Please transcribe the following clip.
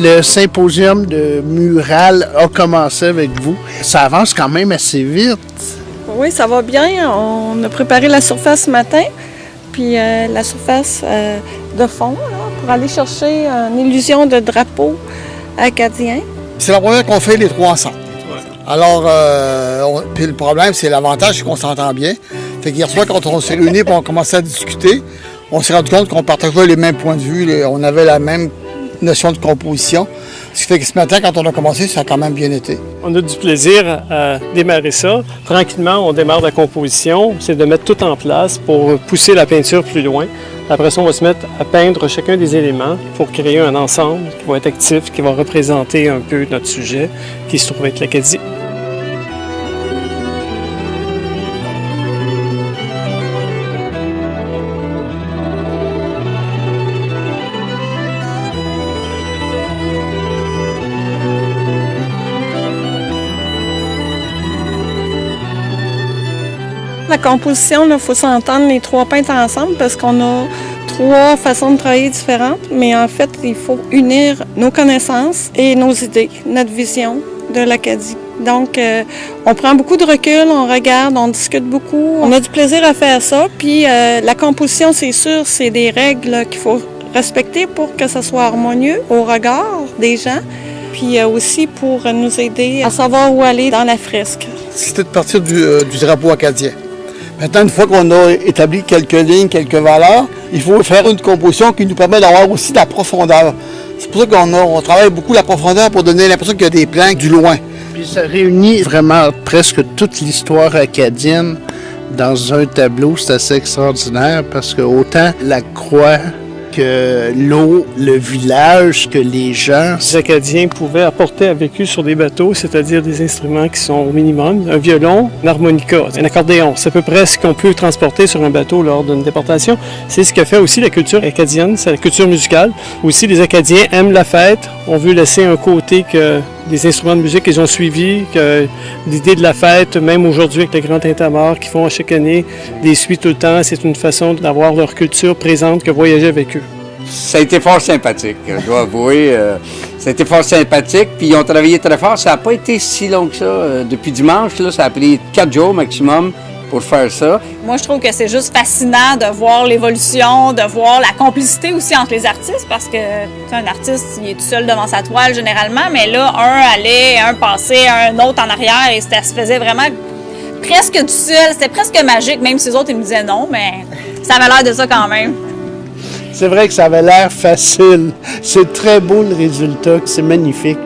Le symposium de mural a commencé avec vous. Ça avance quand même assez vite. Oui, ça va bien. On a préparé la surface ce matin, puis la surface de fond là, pour aller chercher une illusion de drapeau acadien. C'est la première qu'on fait les trois ensemble. Alors, puis le problème, c'est l'avantage, c'est qu'on s'entend bien. Fait qu'hier soir, quand on s'est réunis et on a commencé à discuter, on s'est rendu compte qu'on partageait les mêmes points de vue, on avait la même notion de composition. Ce qui fait que ce matin, quand on a commencé, ça a quand même bien été. On a du plaisir à démarrer ça. Tranquillement, on démarre la composition. C'est de mettre tout en place pour pousser la peinture plus loin. Après ça, on va se mettre à peindre chacun des éléments pour créer un ensemble qui va être actif, qui va représenter un peu notre sujet, qui se trouve être l'Acadie. La composition, il faut s'entendre les trois peintres ensemble parce qu'on a trois façons de travailler différentes, mais en fait, il faut unir nos connaissances et nos idées, notre vision de l'Acadie. Donc, on prend beaucoup de recul, on regarde, on discute beaucoup. On a du plaisir à faire ça, puis la composition, c'est sûr, c'est des règles qu'il faut respecter pour que ça soit harmonieux au regard des gens, puis aussi pour nous aider à savoir où aller dans la fresque. C'était de partir du drapeau acadien. Maintenant, une fois qu'on a établi quelques lignes, quelques valeurs, il faut faire une composition qui nous permet d'avoir aussi de la profondeur. C'est pour ça qu'on travaille beaucoup la profondeur pour donner l'impression qu'il y a des plans du loin. Puis ça réunit vraiment presque toute l'histoire acadienne dans un tableau. C'est assez extraordinaire parce que autant la croix que l'eau, le village, que les gens. Les Acadiens pouvaient apporter avec eux sur des bateaux, c'est-à-dire des instruments qui sont au minimum, un violon, un harmonica, un accordéon. C'est à peu près ce qu'on peut transporter sur un bateau lors d'une déportation. C'est ce que fait aussi la culture acadienne, c'est la culture musicale. Aussi, les Acadiens aiment la fête. On veut laisser un côté que des instruments de musique qu'ils ont suivis, que l'idée de la fête, même aujourd'hui avec les grands tintamarres qui font à chaque année des suites tout le temps, c'est une façon d'avoir leur culture présente que voyager avec eux. Ça a été fort sympathique, je dois avouer. Ça a été fort sympathique, puis ils ont travaillé très fort. Ça n'a pas été si long que ça. Depuis dimanche, là, ça a pris 4 jours maximum pour faire ça. Moi, je trouve que c'est juste fascinant de voir l'évolution, de voir la complicité aussi entre les artistes, parce que un artiste, il est tout seul devant sa toile généralement, mais là, un allait, un passait, un autre en arrière, et ça se faisait vraiment presque tout seul. C'était presque magique, même si les autres, ils me disaient non, mais ça avait l'air de ça quand même. C'est vrai que ça avait l'air facile. C'est très beau le résultat, c'est magnifique.